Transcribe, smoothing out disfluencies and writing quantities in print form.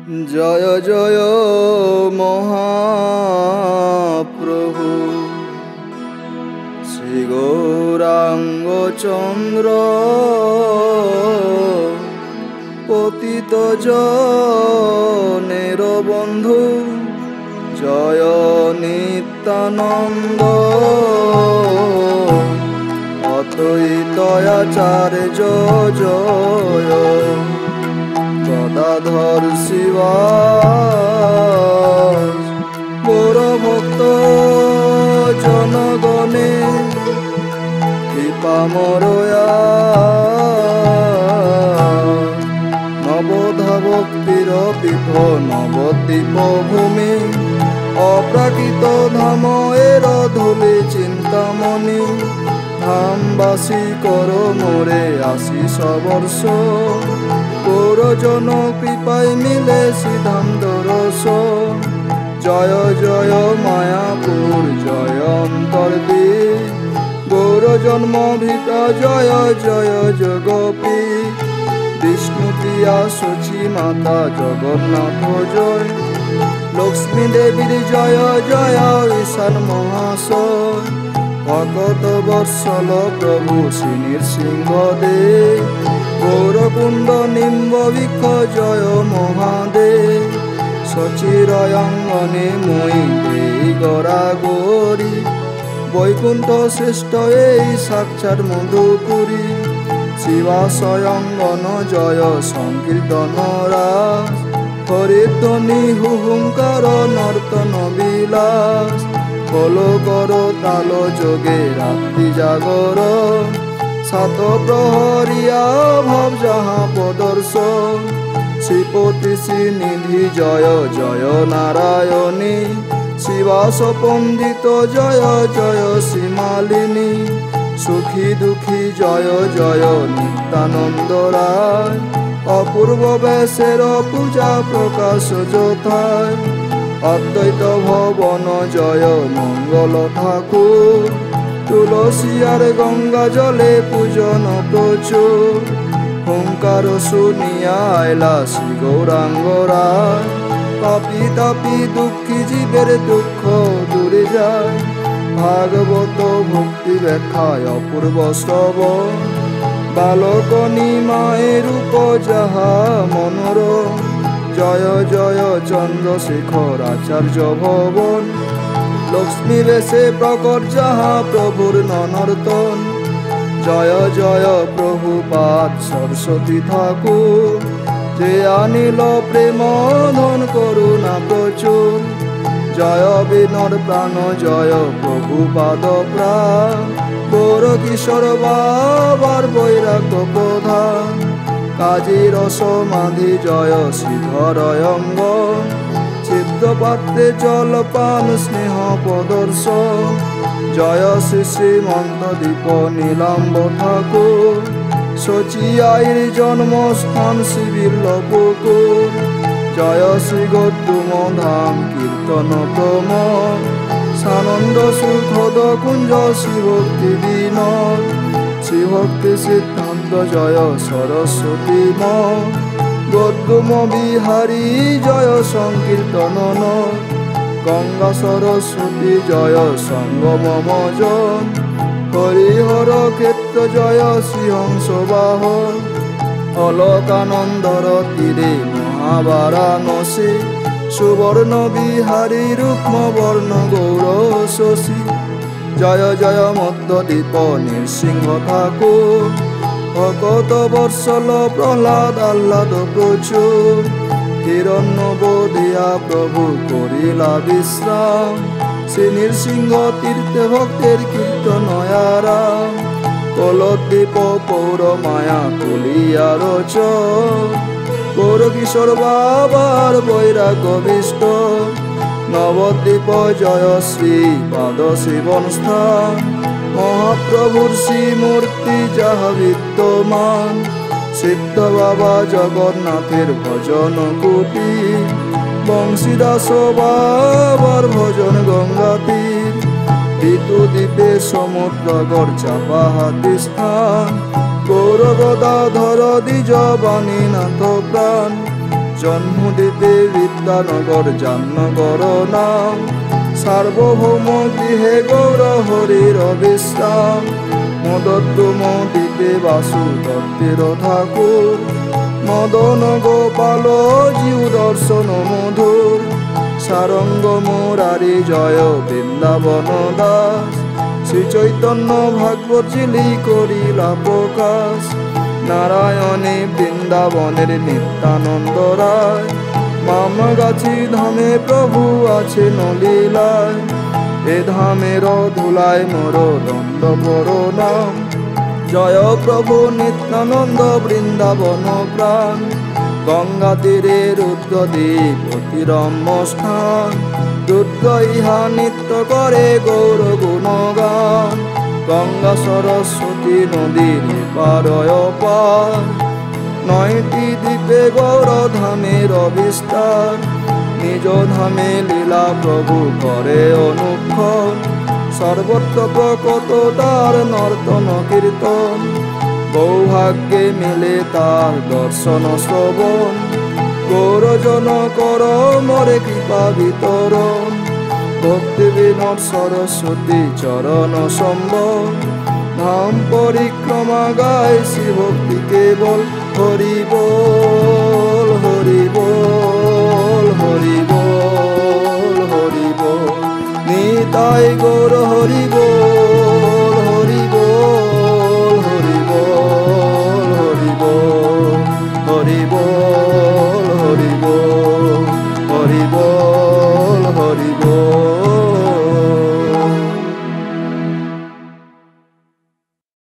জয় জয় মহাপ্রভু শ্রী গৌরাঙ্গ চন্দ্র পতিত জনের বন্ধু জয় নিত্যানন্দ অদ্বৈতাচার্য জয় গদাধর শিবাস গৌর ভক্ত জনগণে কৃপামরয়া নবধা ভক্তির পীঠ নবদ্বীপ ভূমি অপ্রাকৃত ধাম এর ধুলি চিন্তামণি ধামবাসী কর মোরে আশিস বর্ষ গৌরজন কৃপায় মিলে সিধাম দর্শন জয় জয় মায়াপুর জয় অন্তর্দ্বীপ গৌর জন্ম ভিতা জয় জয় জগপী বিষ্ণুপ্রিয়া সচি মাতা জগন্নাথ জয় লক্ষ্মী দেবীর জয় জয় ঈশান মহাশয় ভগত বৎসল প্রভু শ্রী নৃসিংহদেব গৌরকুণ্ড নিম্ব বৃক্ষ জয় মহাদেব সচিরয়ঙ্গনে মই দেই গড়া গৌরী বৈকুণ্ঠ শ্রেষ্ঠ এই সাক্ষাৎ মধুপুরী শিবাশয়ঙ্গন জয় সংকীর্তন রাস হরিধ্বনি হুহুঙ্কার নর্তন বিলাস কলো কর তাল যোগে রাত্রি জাগর সাত প্রহরিয়া ভাব যাহা প্রদর্শন শ্রীপতি শ্রীনিধি জয় জয় নারায়ণী শিবাস পণ্ডিত জয় জয় শ্রীমালিনী সুখী দুঃখী জয় জয় নিত্যানন্দ রায় অপূর্ব বেশের পূজা প্রকাশ যথায় অদ্বৈত ভবন জয় মঙ্গল ঠাকুর তুলসিয়ার গঙ্গা জলে পূজন প্রচুর হুঙ্কার শুনিয়া আইলা শ্রী গৌরাঙ্গ রায় পাপি তাপি দুঃখী জীবের দুঃখ দূরে যায় ভাগবত ভক্তি ব্যাখ্যায় অপূর্ব শ্রবণ বালকনি মায়ের রূপ যাহা মনোরম জয় জয় চন্দ্রশেখর আচার্য ভবন লক্ষ্মী বেশে প্রকট যাহা প্রভুর ননর্তন জয় জয় প্রভুপাদ সরস্বতী ঠাকুর যে আনিল প্রেম ধন করুণা প্রচুর জয় বিনর প্রাণ জয় প্রভুপাদ প্রাণ গৌর কিশোর বাবার বৈরাগ্য প্রধান কাজী রসমাধি জয় শ্রীধরয়ঙ্গ চিত্তপাত্রে জলপান স্নেহ প্রদর্শন জয় শ্রী শ্রীমন্ত দীপ নীলাম্ব ঠাকুর সচিয়াইর জন্মস্থান শিবিল্ল পুকুর জয় শ্রী গৌতম ধাম কীর্তন প্রম সানন্দ সুখদ কুঞ্জ শ্রীভক্তি বিনোদ শ্রীভক্তি সিদ্ধান্ত জয় সরস্বতী গৌতম বিহারী জয় সংকীর্তন গঙ্গা সরস্বতী জয় সঙ্গম জন হরিহর ক্ষেত্র জয় শ্রীহংস বাহন অলকানন্দর তীরে মহাবারাণসী সুবর্ণ বিহারী রুক্ম বর্ণ গৌর শশী জয় জয় মধ্যদ্বীপ নৃসিংহ ঠাকুর ভগত বৎসল প্রহ্লাদ আহ্লাদ প্রচুর হিরণ্যবোধিয়া প্রভু করিলা বিশ্রাম শ্রী নৃসিংহ তীর্থে ভক্তের কীর্তনয়ারাম কলদ্বীপ পৌর মায়া তুলিয়ার গৌর কিশোর বাবার বৈরাগ্য বিষ্ট নবদ্বীপ জয় শ্রী পাদ শিবন স্থান মহাপ্রভুর শ্রীমূর্তি যাহা বিদ্যমান সিদ্ধ বাবা জগন্নাথের ভজন কুটি বংশীদাস বাবার ভজন গঙ্গা তীর ঋতু দ্বীপে সমুদ্রগর চাপা হাতি স্থান গৌর গদাধর দ্বিজ বাণীনাথ প্রাণ জন্ম দিতে বিদ্যানগর জামনগর নাম সার্বভৌম গৃহে গৌর হরির বিশ্রাম মদদ্যুম দিতে বাসু দত্তের ঠাকুর মদন গোপাল জিউ দর্শন মধুর সারঙ্গ মুরারি জয় বৃন্দাবন দাস শ্রী চৈতন্য ভাগবত চিলি করিলা প্রকাশ নারায়ণী বৃন্দাবনের নিত্যানন্দ রায় মামগাছি ধামে প্রভু আছে নলীলায় এ ধামের ধুলায় মোর দণ্ড বড় নাম জয় প্রভু নিত্যানন্দ বৃন্দাবন প্রাণ গঙ্গা তীরে রুদ্রদ্বীপ অতি রম্য স্থান রুদ্র ইহা নিত্য করে গৌর গুণগান গঙ্গা সরস্বতী নদীর পারয় পার নয়টি দ্বীপে গৌর ধামের বিস্তার নিজ ধামে লীলা প্রভু করে অনুক্ষণ সর্বত্র প্রকট তার নর্তন কীর্তন সৌভাগ্যে মেলে তার দর্শন শ্রবণ গৌরজন কর মরে কৃপা বিতরণ ভক্তি বিনোদ সরস্বতী চরণ সম্বল ধাম পরিক্রমা গায় শ্রী ভক্তি কেবল হরি বল হরি বল হরি বল হরি বল নিতাই গৌর হরি বল।